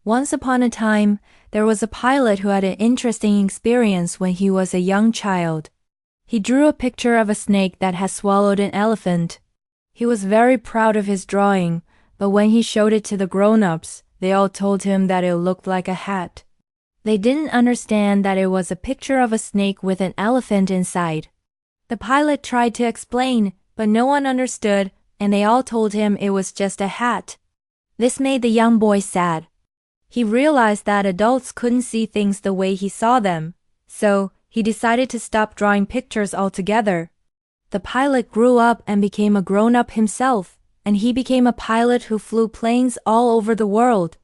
Once upon a time, there was a pilot who had an interesting experience when he was a young child. He drew a picture of a snake that had swallowed an elephant. He was very proud of his drawing, but when he showed it to the grown-ups, they all told him that it looked like a hat. They didn't understand that it was a picture of a snake with an elephant inside. The pilot tried to explain, but no one understood, and they all told him it was just a hat. This made the young boy sad. He realized that adults couldn't see things the way he saw them, so he decided to stop drawing pictures altogether. The pilot grew up and became a grown-up himself, and he became a pilot who flew planes all over the world.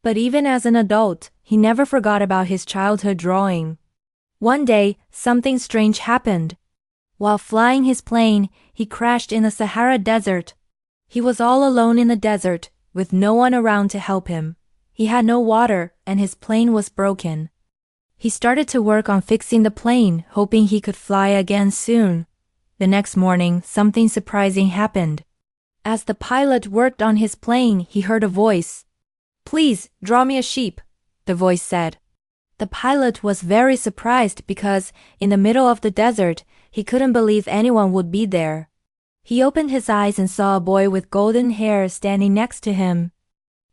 But even as an adult, he never forgot about his childhood drawing. One day, something strange happened. While flying his plane, he crashed in the Sahara Desert. He was all alone in the desert, with no one around to help him. He had no water, and his plane was broken. He started to work on fixing the plane, hoping he could fly again soon. The next morning, something surprising happened. As the pilot worked on his plane, he heard a voice. "Please, draw me a sheep," the voice said. The pilot was very surprised because, in the middle of the desert, he couldn't believe anyone would be there. He opened his eyes and saw a boy with golden hair standing next to him.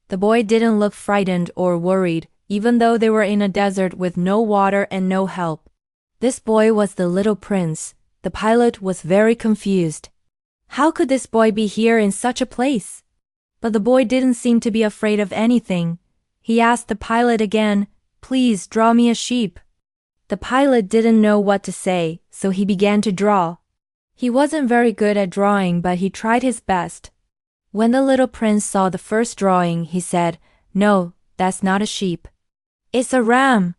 The boy didn't look frightened or worried, even though they were in a desert with no water and no help. This boy was the little prince. The pilot was very confused. How could this boy be here in such a place? But the boy didn't seem to be afraid of anything. He asked the pilot again, "Please draw me a sheep." The pilot didn't know what to say, so he began to draw. He wasn't very good at drawing, but he tried his best. When the little prince saw the first drawing, he said, "No, that's not a sheep. It's a ram."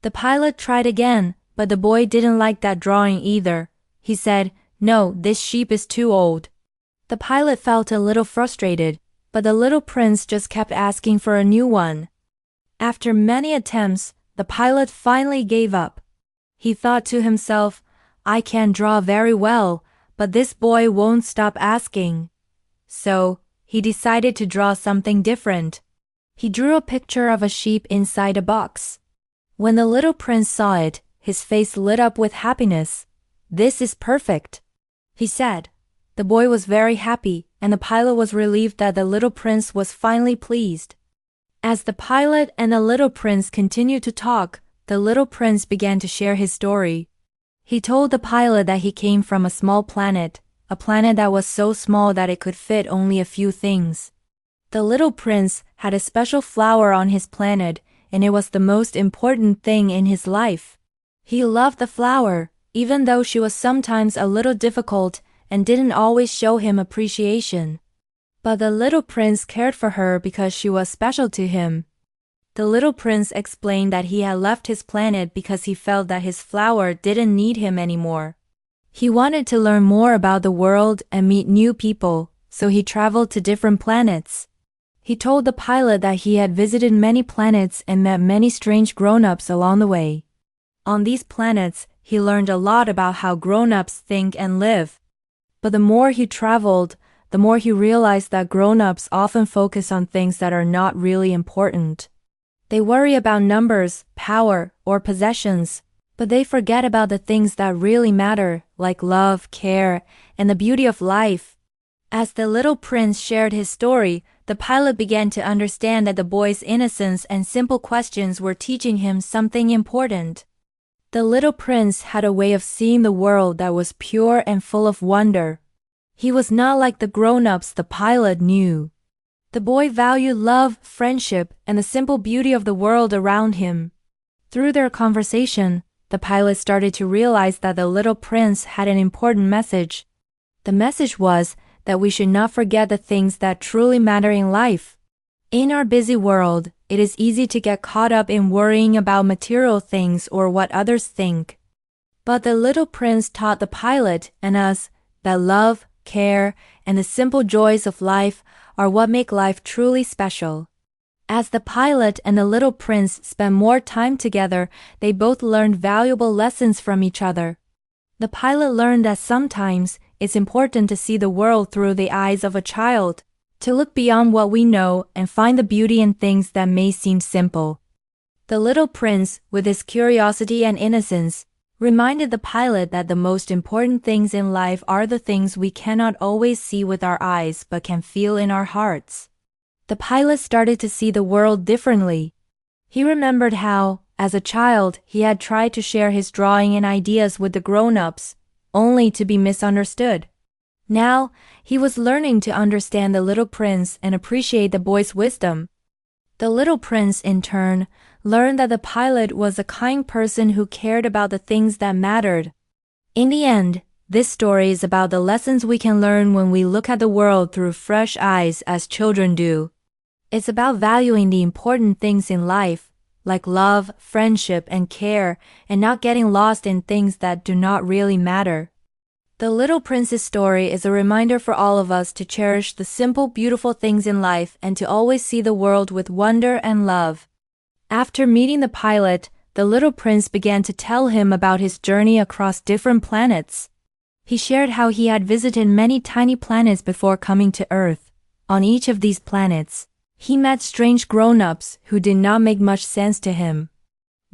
The pilot tried again, but the boy didn't like that drawing either. He said, "No, this sheep is too old." The pilot felt a little frustrated, but the little prince just kept asking for a new one. After many attempts, the pilot finally gave up. He thought to himself, "I can draw very well, but this boy won't stop asking." So, he decided to draw something different. He drew a picture of a sheep inside a box. When the little prince saw it, his face lit up with happiness. "This is perfect," he said. The boy was very happy, and the pilot was relieved that the little prince was finally pleased. As the pilot and the little prince continued to talk, the little prince began to share his story. He told the pilot that he came from a small planet, a planet that was so small that it could fit only a few things. The little prince had a special flower on his planet, and it was the most important thing in his life. He loved the flower, even though she was sometimes a little difficult and didn't always show him appreciation. But the little prince cared for her because she was special to him. The little prince explained that he had left his planet because he felt that his flower didn't need him anymore. He wanted to learn more about the world and meet new people, so he traveled to different planets. He told the pilot that he had visited many planets and met many strange grown-ups along the way. On these planets, he learned a lot about how grown-ups think and live. But the more he traveled, the more he realized that grown-ups often focus on things that are not really important. They worry about numbers, power, or possessions, but they forget about the things that really matter, like love, care, and the beauty of life. As the little prince shared his story, the pilot began to understand that the boy's innocence and simple questions were teaching him something important. The little prince had a way of seeing the world that was pure and full of wonder. He was not like the grown-ups the pilot knew. The boy valued love, friendship, and the simple beauty of the world around him. Through their conversation, the pilot started to realize that the little prince had an important message. The message was that we should not forget the things that truly matter in life. In our busy world, it is easy to get caught up in worrying about material things or what others think. But the little prince taught the pilot and us that love, care, and the simple joys of life are what make life truly special. As the pilot and the little prince spent more time together, they both learned valuable lessons from each other. The pilot learned that sometimes it's important to see the world through the eyes of a child. to look beyond what we know and find the beauty in things that may seem simple. The little prince, with his curiosity and innocence, reminded the pilot that the most important things in life are the things we cannot always see with our eyes but can feel in our hearts. The pilot started to see the world differently. He remembered how, as a child, he had tried to share his drawing and ideas with the grown-ups, only to be misunderstood. Now, he was learning to understand the little prince and appreciate the boy's wisdom. The little prince, in turn, learned that the pilot was a kind person who cared about the things that mattered. In the end, this story is about the lessons we can learn when we look at the world through fresh eyes as children do. It's about valuing the important things in life, like love, friendship, and care, and not getting lost in things that do not really matter. The Little Prince's story is a reminder for all of us to cherish the simple, beautiful things in life and to always see the world with wonder and love. After meeting the pilot, the little prince began to tell him about his journey across different planets. He shared how he had visited many tiny planets before coming to Earth. On each of these planets, he met strange grown-ups who did not make much sense to him.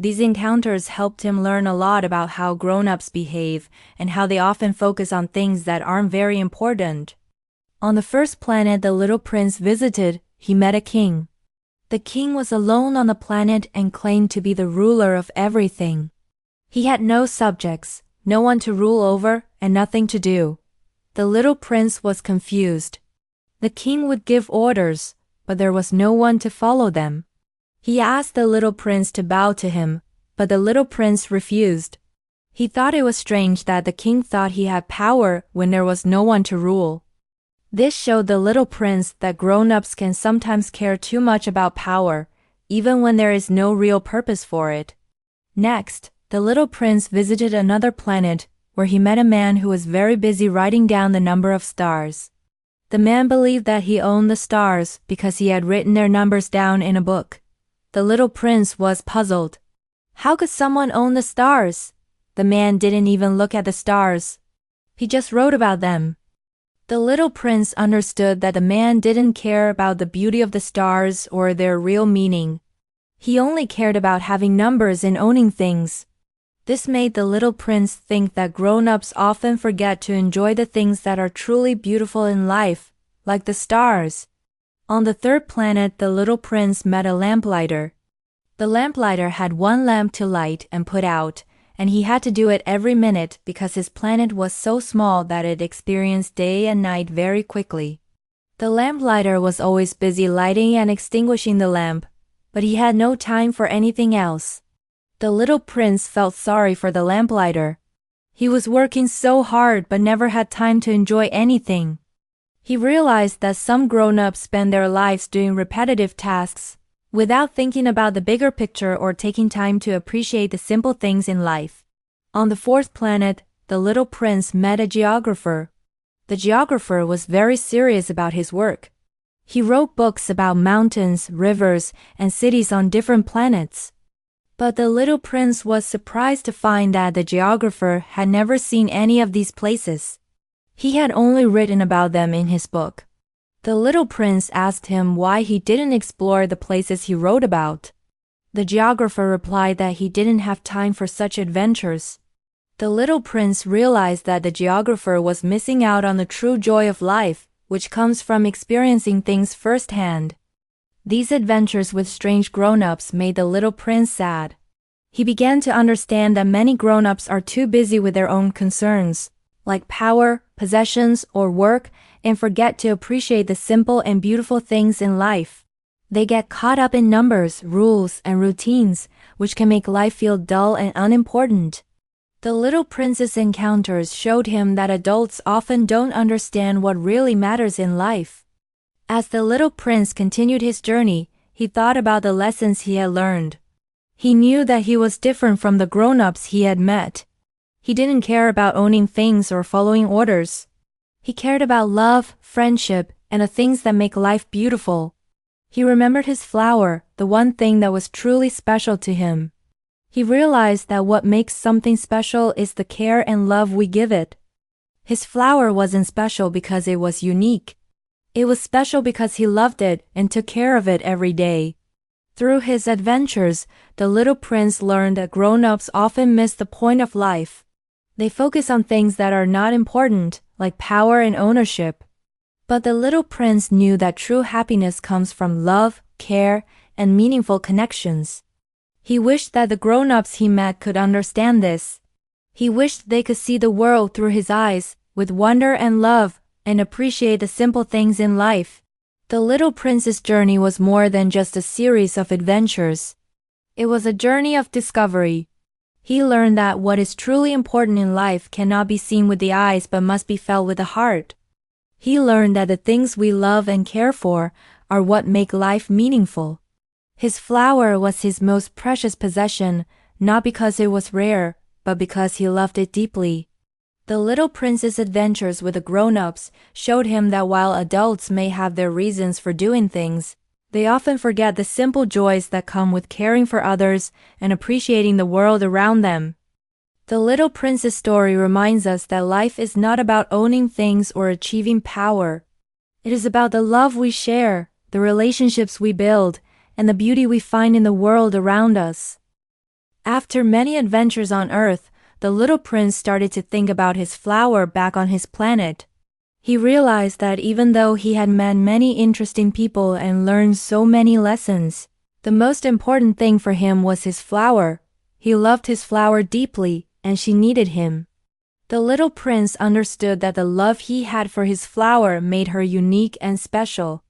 These encounters helped him learn a lot about how grown-ups behave and how they often focus on things that aren't very important. On the first planet the little prince visited, he met a king. The king was alone on the planet and claimed to be the ruler of everything. He had no subjects, no one to rule over, and nothing to do. The little prince was confused. The king would give orders, but there was no one to follow them. He asked the little prince to bow to him, but the little prince refused. He thought it was strange that the king thought he had power when there was no one to rule. This showed the little prince that grown-ups can sometimes care too much about power, even when there is no real purpose for it. Next, the little prince visited another planet, where he met a man who was very busy writing down the number of stars. The man believed that he owned the stars because he had written their numbers down in a book. The little prince was puzzled. How could someone own the stars? The man didn't even look at the stars. He just wrote about them. The little prince understood that the man didn't care about the beauty of the stars or their real meaning. He only cared about having numbers and owning things. This made the little prince think that grown-ups often forget to enjoy the things that are truly beautiful in life, like the stars. On the third planet, the little prince met a lamplighter. The lamplighter had one lamp to light and put out, and he had to do it every minute because his planet was so small that it experienced day and night very quickly. The lamplighter was always busy lighting and extinguishing the lamp, but he had no time for anything else. The little prince felt sorry for the lamplighter. He was working so hard but never had time to enjoy anything. He realized that some grown-ups spend their lives doing repetitive tasks, without thinking about the bigger picture or taking time to appreciate the simple things in life. On the fourth planet, the little prince met a geographer. The geographer was very serious about his work. He wrote books about mountains, rivers, and cities on different planets. But the little prince was surprised to find that the geographer had never seen any of these places. He had only written about them in his book. The little prince asked him why he didn't explore the places he wrote about. The geographer replied that he didn't have time for such adventures. The little prince realized that the geographer was missing out on the true joy of life, which comes from experiencing things firsthand. These adventures with strange grown-ups made the little prince sad. He began to understand that many grown-ups are too busy with their own concerns, like power, possessions, or work, and forget to appreciate the simple and beautiful things in life. They get caught up in numbers, rules, and routines, which can make life feel dull and unimportant. The little prince's encounters showed him that adults often don't understand what really matters in life. As the little prince continued his journey, he thought about the lessons he had learned. He knew that he was different from the grown-ups he had met. He didn't care about owning things or following orders. He cared about love, friendship, and the things that make life beautiful. He remembered his flower, the one thing that was truly special to him. He realized that what makes something special is the care and love we give it. His flower wasn't special because it was unique. It was special because he loved it and took care of it every day. Through his adventures, the little prince learned that grown-ups often miss the point of life. They focus on things that are not important, like power and ownership. But the little prince knew that true happiness comes from love, care, and meaningful connections. He wished that the grown-ups he met could understand this. He wished they could see the world through his eyes, with wonder and love, and appreciate the simple things in life. The little prince's journey was more than just a series of adventures. It was a journey of discovery. He learned that what is truly important in life cannot be seen with the eyes but must be felt with the heart. He learned that the things we love and care for are what make life meaningful. His flower was his most precious possession, not because it was rare, but because he loved it deeply. The little prince's adventures with the grown-ups showed him that while adults may have their reasons for doing things, they often forget the simple joys that come with caring for others and appreciating the world around them. The little prince's story reminds us that life is not about owning things or achieving power. It is about the love we share, the relationships we build, and the beauty we find in the world around us. After many adventures on Earth, the little prince started to think about his flower back on his planet. He realized that even though he had met many interesting people and learned so many lessons, the most important thing for him was his flower. He loved his flower deeply, and she needed him. The little prince understood that the love he had for his flower made her unique and special.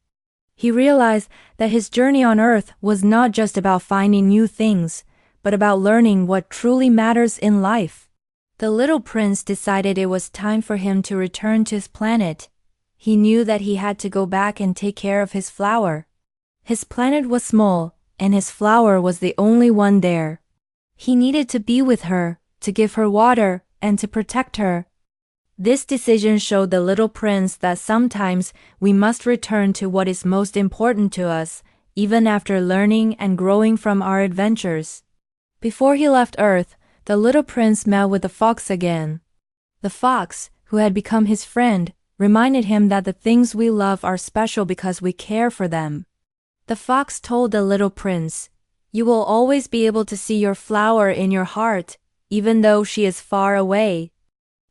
He realized that his journey on Earth was not just about finding new things, but about learning what truly matters in life. The little prince decided it was time for him to return to his planet. He knew that he had to go back and take care of his flower. His planet was small, and his flower was the only one there. He needed to be with her, to give her water, and to protect her. This decision showed the little prince that sometimes we must return to what is most important to us, even after learning and growing from our adventures. Before he left Earth, the little prince met with the fox again. The fox, who had become his friend, reminded him that the things we love are special because we care for them. The fox told the little prince, "You will always be able to see your flower in your heart, even though she is far away."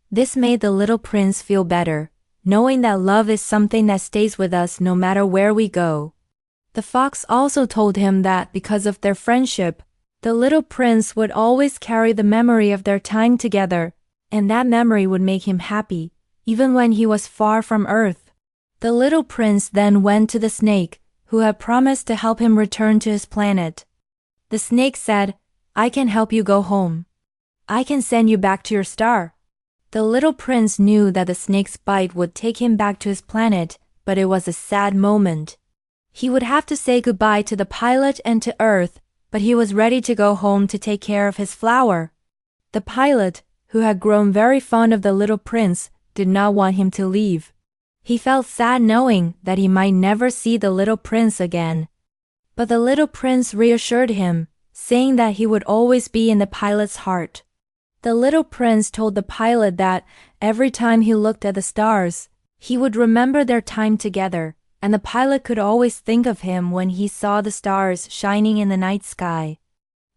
This made the little prince feel better, knowing that love is something that stays with us no matter where we go. The fox also told him that because of their friendship, the little prince would always carry the memory of their time together, and that memory would make him happy, even when he was far from Earth. The little prince then went to the snake, who had promised to help him return to his planet. The snake said, "I can help you go home. I can send you back to your star." The little prince knew that the snake's bite would take him back to his planet, but it was a sad moment. He would have to say goodbye to the pilot and to Earth, but he was ready to go home to take care of his flower. The pilot, who had grown very fond of the little prince, did not want him to leave. He felt sad knowing that he might never see the little prince again. But the little prince reassured him, saying that he would always be in the pilot's heart. The little prince told the pilot that every time he looked at the stars, he would remember their time together, and the pilot could always think of him when he saw the stars shining in the night sky.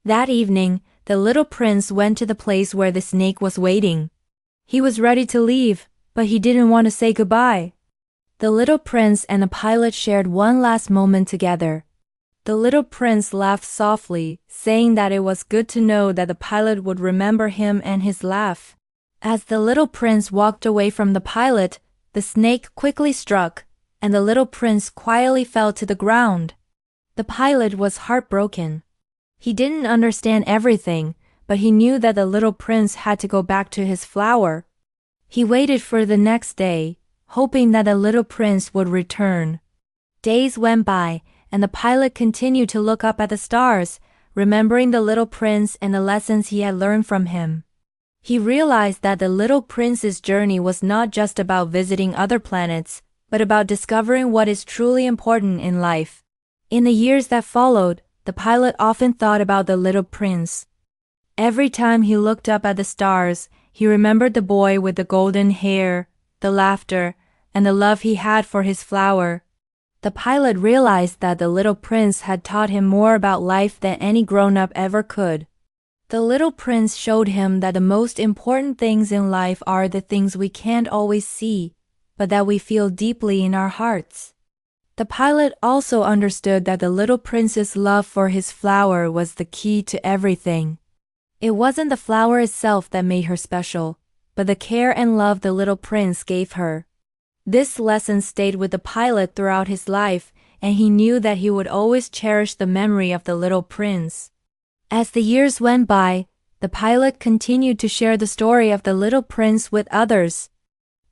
That evening, the little prince went to the place where the snake was waiting. He was ready to leave, but he didn't want to say goodbye. The little prince and the pilot shared one last moment together. The little prince laughed softly, saying that it was good to know that the pilot would remember him and his laugh. As the little prince walked away from the pilot, the snake quickly struck, and the little prince quietly fell to the ground. The pilot was heartbroken. He didn't understand everything, but he knew that the little prince had to go back to his flower. He waited for the next day, hoping that the little prince would return. Days went by, and the pilot continued to look up at the stars, remembering the little prince and the lessons he had learned from him. He realized that the little prince's journey was not just about visiting other planets, but about discovering what is truly important in life. In the years that followed, the pilot often thought about the little prince. Every time he looked up at the stars, he remembered the boy with the golden hair, the laughter, and the love he had for his flower. The pilot realized that the little prince had taught him more about life than any grown-up ever could. The little prince showed him that the most important things in life are the things we can't always see, but that we feel deeply in our hearts. The pilot also understood that the little prince's love for his flower was the key to everything. It wasn't the flower itself that made her special, but the care and love the little prince gave her. This lesson stayed with the pilot throughout his life, and he knew that he would always cherish the memory of the little prince. As the years went by, the pilot continued to share the story of the little prince with others.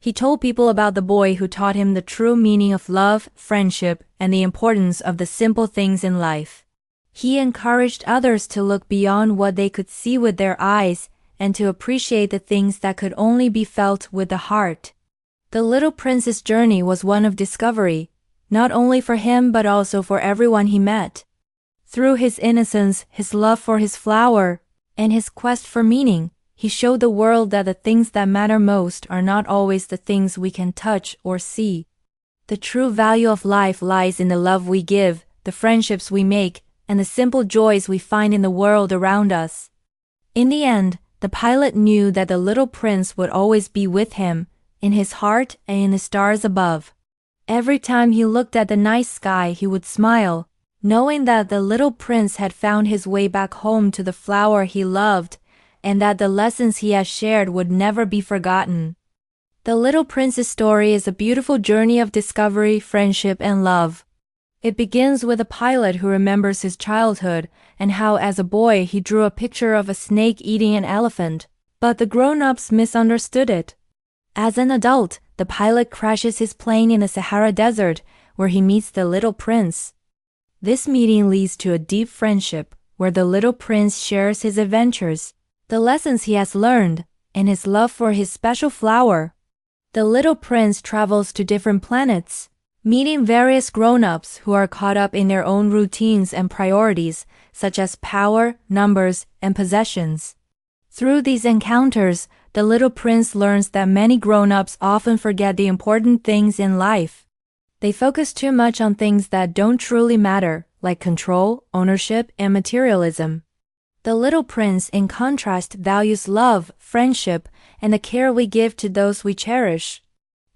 He told people about the boy who taught him the true meaning of love, friendship, and the importance of the simple things in life. He encouraged others to look beyond what they could see with their eyes and to appreciate the things that could only be felt with the heart. The little prince's journey was one of discovery, not only for him but also for everyone he met. Through his innocence, his love for his flower, and his quest for meaning, he showed the world that the things that matter most are not always the things we can touch or see. The true value of life lies in the love we give, the friendships we make, and the simple joys we find in the world around us. In the end, the pilot knew that the little prince would always be with him, in his heart and in the stars above. Every time he looked at the night sky, he would smile, knowing that the little prince had found his way back home to the flower he loved, and that the lessons he has shared would never be forgotten. The Little Prince's story is a beautiful journey of discovery, friendship, and love. It begins with a pilot who remembers his childhood and how as a boy he drew a picture of a snake eating an elephant, but the grown-ups misunderstood it. As an adult, the pilot crashes his plane in the Sahara Desert, where he meets the little prince. This meeting leads to a deep friendship, where the little prince shares his adventures, the lessons he has learned, and his love for his special flower. The little prince travels to different planets, meeting various grown-ups who are caught up in their own routines and priorities, such as power, numbers, and possessions. Through these encounters, the little prince learns that many grown-ups often forget the important things in life. They focus too much on things that don't truly matter, like control, ownership, and materialism. The little prince, in contrast, values love, friendship, and the care we give to those we cherish.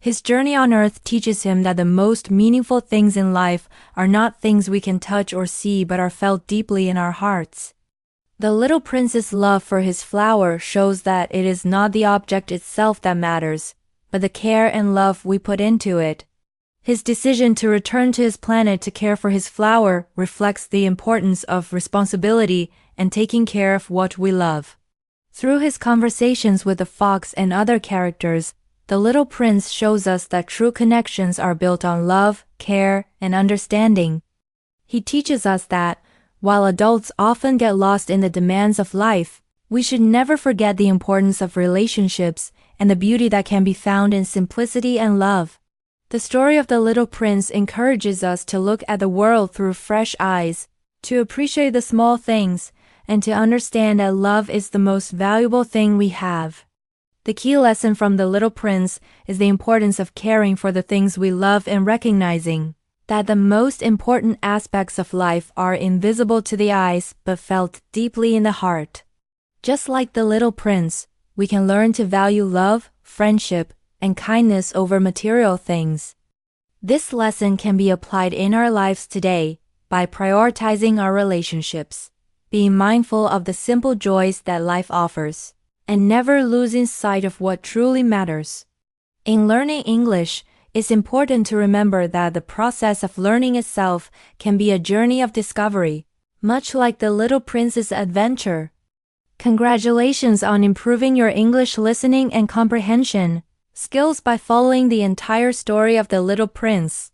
His journey on earth teaches him that the most meaningful things in life are not things we can touch or see but are felt deeply in our hearts. The little prince's love for his flower shows that it is not the object itself that matters, but the care and love we put into it. His decision to return to his planet to care for his flower reflects the importance of responsibility and taking care of what we love. Through his conversations with the fox and other characters, the little prince shows us that true connections are built on love, care, and understanding. He teaches us that, while adults often get lost in the demands of life, we should never forget the importance of relationships and the beauty that can be found in simplicity and love. The story of the little prince encourages us to look at the world through fresh eyes, to appreciate the small things, and to understand that love is the most valuable thing we have. The key lesson from the little prince is the importance of caring for the things we love and recognizing that the most important aspects of life are invisible to the eyes but felt deeply in the heart. Just like the little prince, we can learn to value love, friendship, and kindness over material things. This lesson can be applied in our lives today by prioritizing our relationships, being mindful of the simple joys that life offers, and never losing sight of what truly matters. In learning English, it's important to remember that the process of learning itself can be a journey of discovery, much like the little prince's adventure. Congratulations on improving your English listening and comprehension skills by following the entire story of the little prince.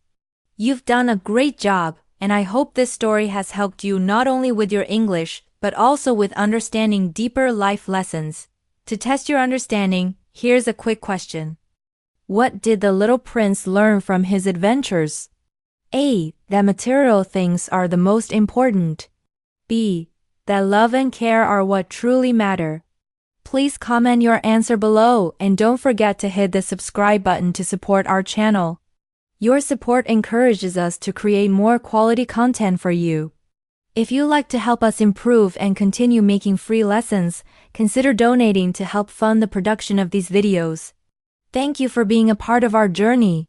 You've done a great job, and I hope this story has helped you not only with your English, but also with understanding deeper life lessons. To test your understanding, here's a quick question. What did the little prince learn from his adventures? A. That material things are the most important. B. That love and care are what truly matter. Please comment your answer below and don't forget to hit the subscribe button to support our channel. Your support encourages us to create more quality content for you. If you'd like to help us improve and continue making free lessons, consider donating to help fund the production of these videos. Thank you for being a part of our journey.